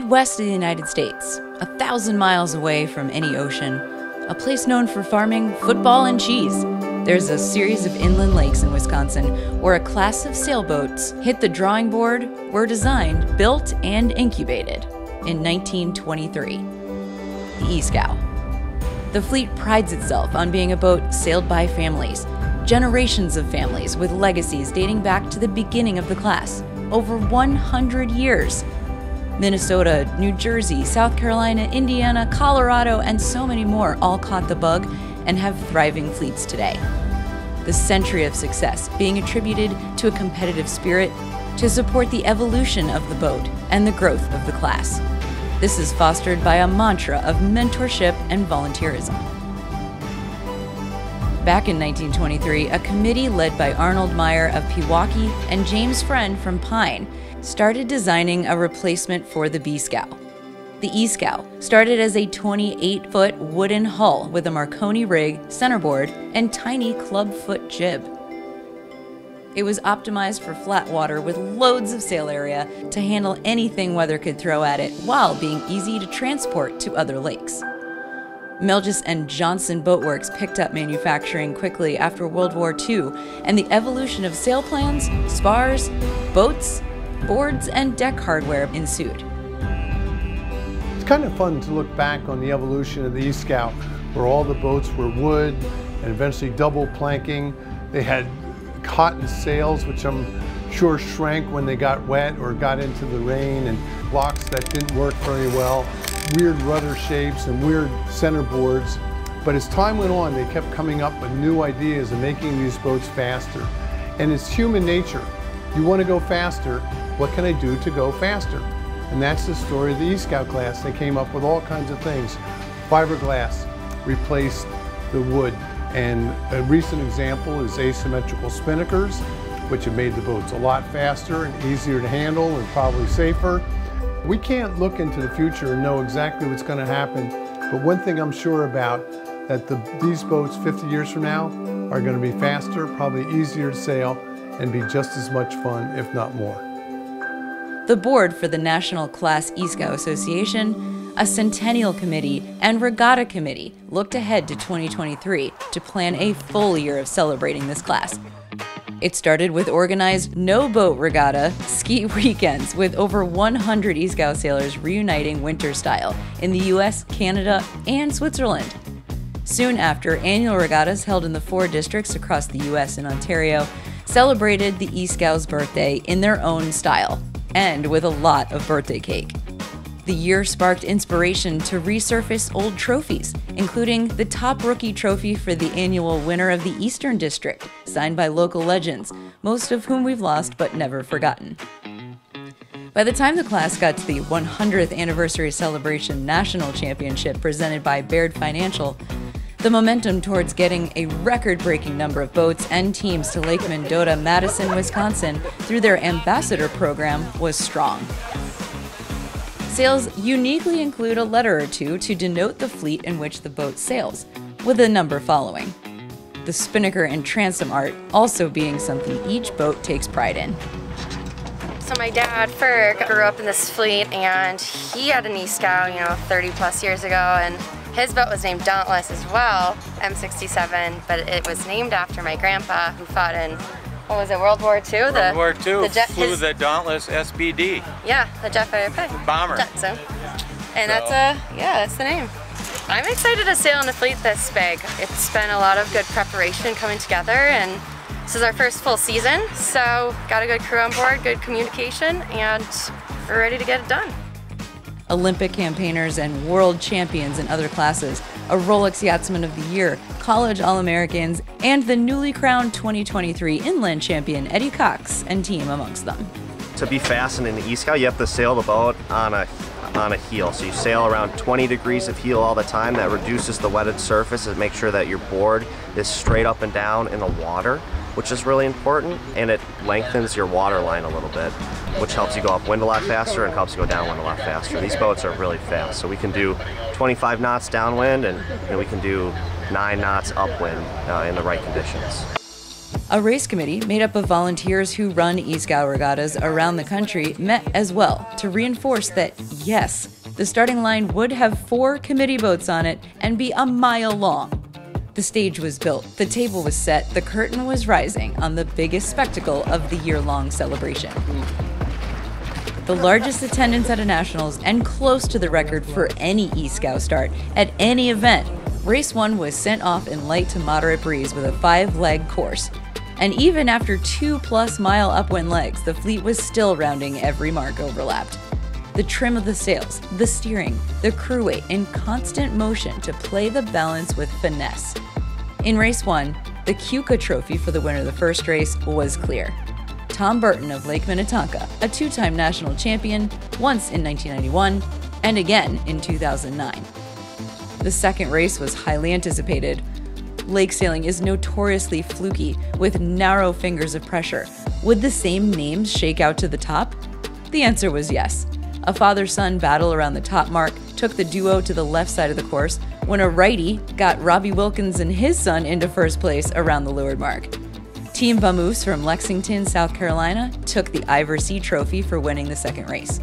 Midwest of the United States, 1,000 miles away from any ocean, a place known for farming, football, and cheese, there's a series of inland lakes in Wisconsin where a class of sailboats hit the drawing board, were designed, built, and incubated in 1923, the E-Scow. The fleet prides itself on being a boat sailed by families, generations of families with legacies dating back to the beginning of the class, over 100 years. Minnesota, New Jersey, South Carolina, Indiana, Colorado, and so many more all caught the bug and have thriving fleets today. The century of success being attributed to a competitive spirit to support the evolution of the boat and the growth of the class. This is fostered by a mantra of mentorship and volunteerism. Back in 1923, a committee led by Arnold Meyer of Pewaukee and James Friend from Pine started designing a replacement for the B-Scow. The E-Scow started as a 28-foot wooden hull with a Marconi rig, centerboard, and tiny clubfoot jib. It was optimized for flat water with loads of sail area to handle anything weather could throw at it while being easy to transport to other lakes. Melges and Johnson Boatworks picked up manufacturing quickly after World War II, and the evolution of sail plans, spars, boats, boards, and deck hardware ensued. It's kind of fun to look back on the evolution of the E-Scow, where all the boats were wood and eventually double planking. They had cotton sails, which I'm sure shrank when they got wet or got into the rain, and blocks that didn't work very well, weird rudder shapes and weird center boards. But as time went on, they kept coming up with new ideas and making these boats faster. And it's human nature. You want to go faster, what can I do to go faster? And that's the story of the E-Scow class. They came up with all kinds of things. Fiberglass replaced the wood. And a recent example is asymmetrical spinnakers, which have made the boats a lot faster and easier to handle and probably safer. We can't look into the future and know exactly what's going to happen, but one thing I'm sure about, that these boats 50 years from now are going to be faster, probably easier to sail, and be just as much fun, if not more. The board for the National Class E-Scow Association, a Centennial Committee, and Regatta Committee looked ahead to 2023 to plan a full year of celebrating this class. It started with organized no-boat regatta ski weekends with over 100 E-Scow sailors reuniting winter style in the US, Canada, and Switzerland. Soon after, annual regattas held in the 4 districts across the US and Ontario celebrated the E-Scow's birthday in their own style, and with a lot of birthday cake. The year sparked inspiration to resurface old trophies, including the top rookie trophy for the annual winner of the Eastern District, signed by local legends, most of whom we've lost but never forgotten. By the time the class got to the 100th Anniversary Celebration National Championship presented by Baird Financial, the momentum towards getting a record-breaking number of boats and teams to Lake Mendota, Madison, Wisconsin through their ambassador program was strong. Sails uniquely include a letter or two to denote the fleet in which the boat sails, with a number following. The spinnaker and transom art also being something each boat takes pride in. So my dad, Ferg, grew up in this fleet, and he had an E-Scow, 30 plus years ago, and his boat was named Dauntless as well, M67, but it was named after my grandpa, who fought in, what was it, World War II? World War II, flew the Dauntless SBD. Yeah, the jet fighter bomber. Jetson. And that's the name. I'm excited to sail in a fleet this big. It's been a lot of good preparation coming together, and this is our first full season, so got a good crew on board, good communication, and we're ready to get it done. Olympic campaigners and world champions in other classes, a Rolex Yachtsman of the Year, college All-Americans, and the newly crowned 2023 Inland Champion Eddie Cox and team amongst them. To be fast in an E-Scow, you have to sail the boat on a heel. So you sail around 20 degrees of heel all the time. That reduces the wetted surface and makes sure that your board is straight up and down in the water, which is really important, and it lengthens your water line a little bit, which helps you go upwind a lot faster and helps you go downwind a lot faster. These boats are really fast, so we can do 25 knots downwind and we can do 9 knots upwind in the right conditions. A race committee made up of volunteers who run E-Scow regattas around the country met as well to reinforce that, yes, the starting line would have 4 committee boats on it and be a mile long. The stage was built, the table was set, the curtain was rising on the biggest spectacle of the year-long celebration. The largest attendance at a nationals and close to the record for any E-Scow start at any event. Race 1 was sent off in light to moderate breeze with a 5-leg course. And even after 2+ mile upwind legs, the fleet was still rounding every mark overlapped. The trim of the sails, the steering, the crew weight in constant motion to play the balance with finesse. In race 1, the Keuka Trophy for the winner of the first race was clear. Tom Burton of Lake Minnetonka, a 2-time national champion, once in 1991 and again in 2009. The second race was highly anticipated. Lake sailing is notoriously fluky, with narrow fingers of pressure. Would the same names shake out to the top? The answer was yes. A father-son battle around the top mark took the duo to the left side of the course, when a righty got Robbie Wilkins and his son into first place around the leeward mark. Team Vamoose from Lexington, South Carolina, took the Ivor C Trophy for winning the second race.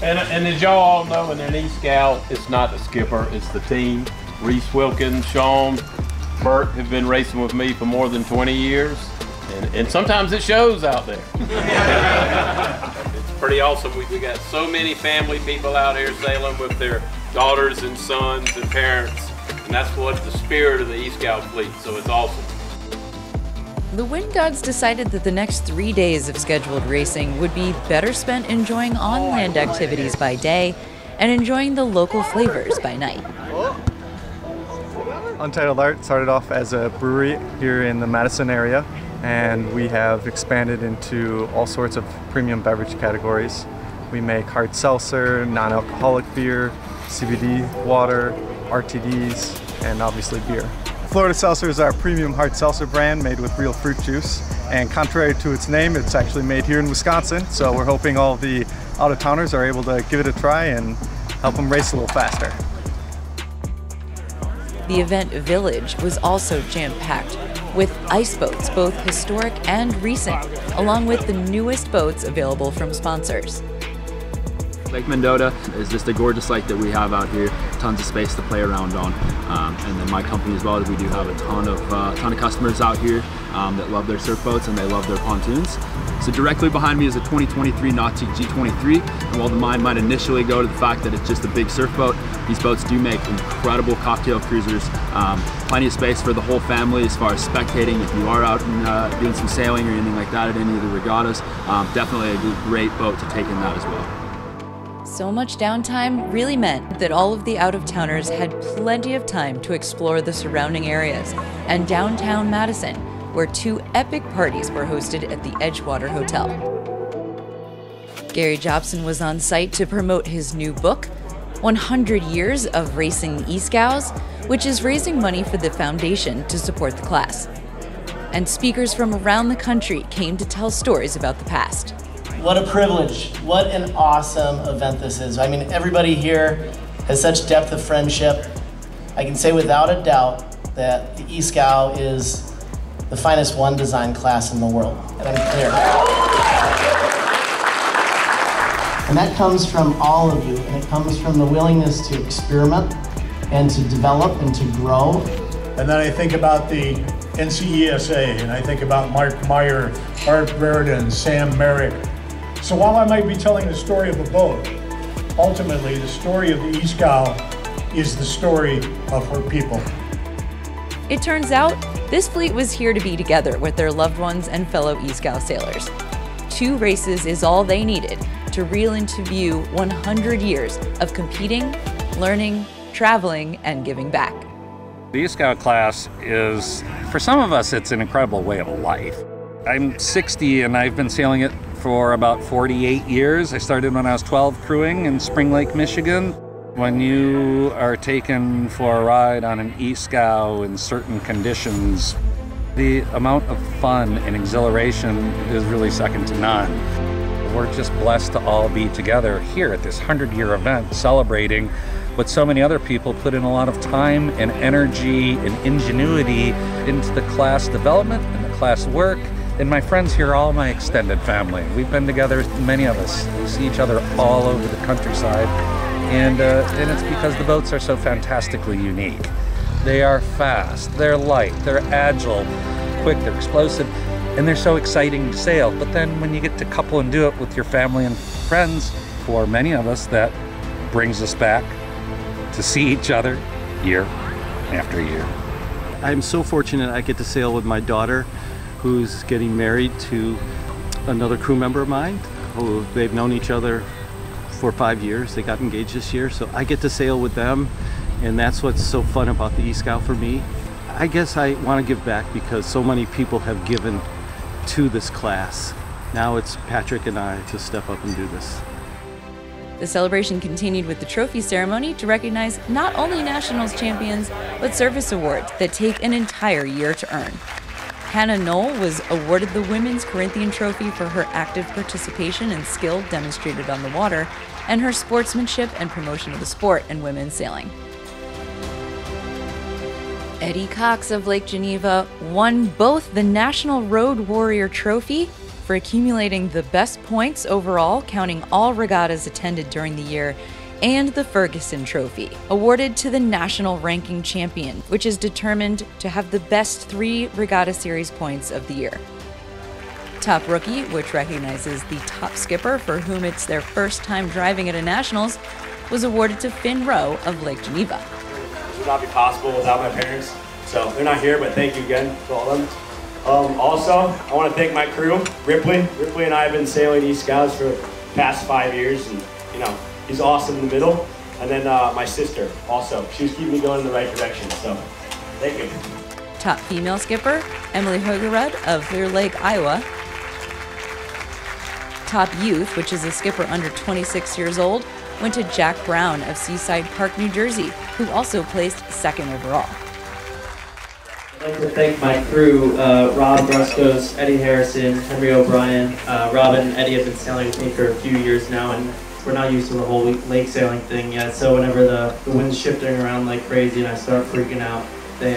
And as y'all all know, in an E-Scow, it's not the skipper, it's the team. Reese Wilkins, Sean, Bert have been racing with me for more than 20 years, and sometimes it shows out there. It's pretty awesome. We got so many family people out here sailing with their daughters and sons and parents, and that's what the spirit of the E-Scow fleet, so it's awesome. The wind gods decided that the next 3 days of scheduled racing would be better spent enjoying on-land activities by day and enjoying the local flavors by night. Untitled Art started off as a brewery here in the Madison area, and we have expanded into all sorts of premium beverage categories. We make hard seltzer, non-alcoholic beer, CBD water, RTDs, and obviously beer. Florida Seltzer is our premium hard seltzer brand made with real fruit juice, and contrary to its name, it's actually made here in Wisconsin, so we're hoping all the out-of-towners are able to give it a try and help them race a little faster. The event village was also jam-packed, with ice boats, both historic and recent, along with the newest boats available from sponsors. Lake Mendota is just a gorgeous lake that we have out here, tons of space to play around on. And then my company as well, we do have a ton of customers out here that love their surf boats and they love their pontoons. So directly behind me is a 2023 Nautic G23, and while the mind might initially go to the fact that it's just a big surf boat, these boats do make incredible cocktail cruisers. Plenty of space for the whole family as far as spectating if you are out and doing some sailing or anything like that at any of the regattas. Definitely a great boat to take in that as well. So much downtime really meant that all of the out-of-towners had plenty of time to explore the surrounding areas and downtown Madison, where 2 epic parties were hosted at the Edgewater Hotel. Gary Jobson was on site to promote his new book, 100 Years of Racing E-Scows, which is raising money for the foundation to support the class. And speakers from around the country came to tell stories about the past. What a privilege. What an awesome event this is. I mean, everybody here has such depth of friendship. I can say without a doubt that the E-Scow is the finest one design class in the world, and I'm clear. And that comes from all of you, and it comes from the willingness to experiment and to develop and to grow. And then I think about the NCESA, and I think about Mark Meyer, Art Baird, and Sam Merrick. So while I might be telling the story of a boat, ultimately the story of the E-Scow is the story of her people. It turns out, this fleet was here to be together with their loved ones and fellow E-Scow sailors. 2 races is all they needed to reel into view 100 years of competing, learning, traveling, and giving back. The E-Scow class is, for some of us, it's an incredible way of life. I'm 60 and I've been sailing it for about 48 years. I started when I was 12 crewing in Spring Lake, Michigan. When you are taken for a ride on an E-Scow in certain conditions, the amount of fun and exhilaration is really second to none. We're just blessed to all be together here at this 100-year event celebrating what so many other people put in a lot of time and energy and ingenuity into the class development and the world-class work. And my friends here are all my extended family. We've been together, many of us. We see each other all over the countryside. And it's because the boats are so fantastically unique. They are fast, they're light, they're agile, quick, they're explosive, and they're so exciting to sail. But then when you get to couple and do it with your family and friends, for many of us, that brings us back to see each other year after year. I'm so fortunate I get to sail with my daughter, who's getting married to another crew member of mine, who they've known each other for 5 years. They got engaged this year, so I get to sail with them, and that's what's so fun about the E-Scow for me. I guess I want to give back because so many people have given to this class. Now it's Patrick and I to step up and do this. The celebration continued with the trophy ceremony to recognize not only Nationals champions, but service awards that take an entire year to earn. Hannah Knoll was awarded the Women's Corinthian Trophy for her active participation and skill demonstrated on the water, and her sportsmanship and promotion of the sport in women's sailing. Eddie Cox of Lake Geneva won both the National Road Warrior Trophy for accumulating the best points overall, counting all regattas attended during the year, and the Ferguson Trophy, awarded to the national ranking champion, which is determined to have the best 3 regatta series points of the year. Top Rookie, which recognizes the top skipper for whom it's their first time driving at a Nationals, was awarded to Finn Rowe of Lake Geneva. This would not be possible without my parents, so they're not here, but thank you again to all of them. Also, I want to thank my crew, Ripley. Ripley and I have been sailing E-Scows for the past 5 years, and he's awesome in the middle. And then my sister also. She was keeping me going in the right direction, so thank you. Top female skipper, Emily Hogerud of Clear Lake, Iowa. Top youth, which is a skipper under 26 years old, went to Jack Brown of Seaside Park, New Jersey, who also placed 2nd overall. I'd like to thank my crew, Rob Bruscos, Eddie Harrison, Henry O'Brien. Rob and Eddie have been sailing with me for a few years now, and we're not used to the whole lake sailing thing yet, so whenever the wind's shifting around like crazy and I start freaking out, they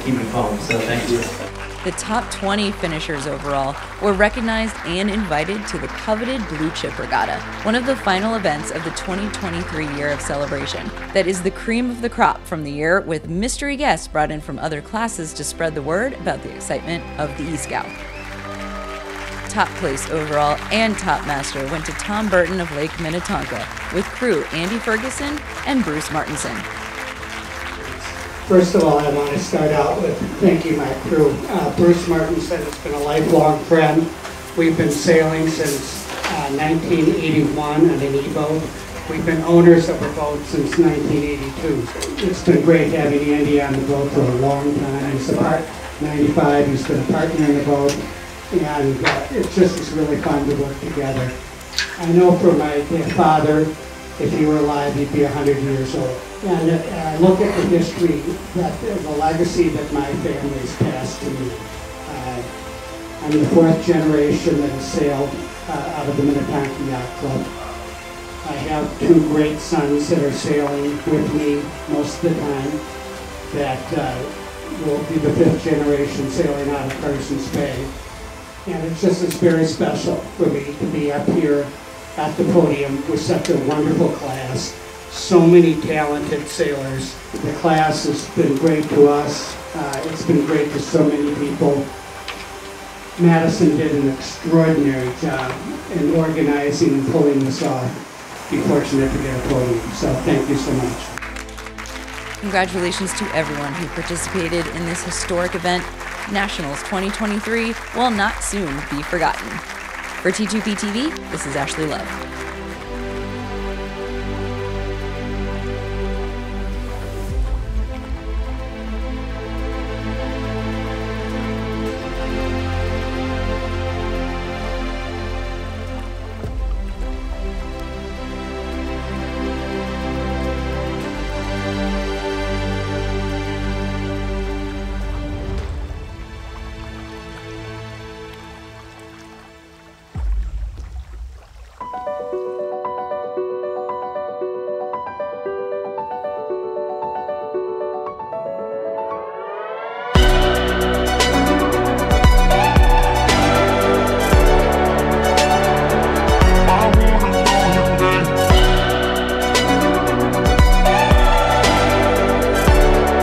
keep me calm, so thank you. The top 20 finishers overall were recognized and invited to the coveted Blue Chip Regatta, one of the final events of the 2023 year of celebration. That is the cream of the crop from the year, with mystery guests brought in from other classes to spread the word about the excitement of the E-Scow. Top place overall and top master went to Tom Burton of Lake Minnetonka, with crew Andy Ferguson and Bruce Martinson. First of all, I want to start out with thanking my crew. Bruce Martinson has been a lifelong friend. We've been sailing since 1981 on an E-boat. We've been owners of a boat since 1982. It's been great having Andy on the boat for a long time. He's a part 95. He's been a partner in the boat, and it's really fun to work together. I know for my father, if he were alive, he'd be 100 years old. And I look at the history, the legacy that my family's passed to me. I'm the 4th generation that has sailed out of the Minnetonka Yacht Club. I have 2 great sons that are sailing with me most of the time that will be the 5th generation sailing out of Carson's Bay. And it's very special for me to be up here at the podium with such a wonderful class. So many talented sailors. The class has been great to us. It's been great to so many people. Madison did an extraordinary job in organizing and pulling this off. Be fortunate to get a podium, so thank you so much. Congratulations to everyone who participated in this historic event. Nationals 2023 will not soon be forgotten. For T2P TV, this is Ashley Love.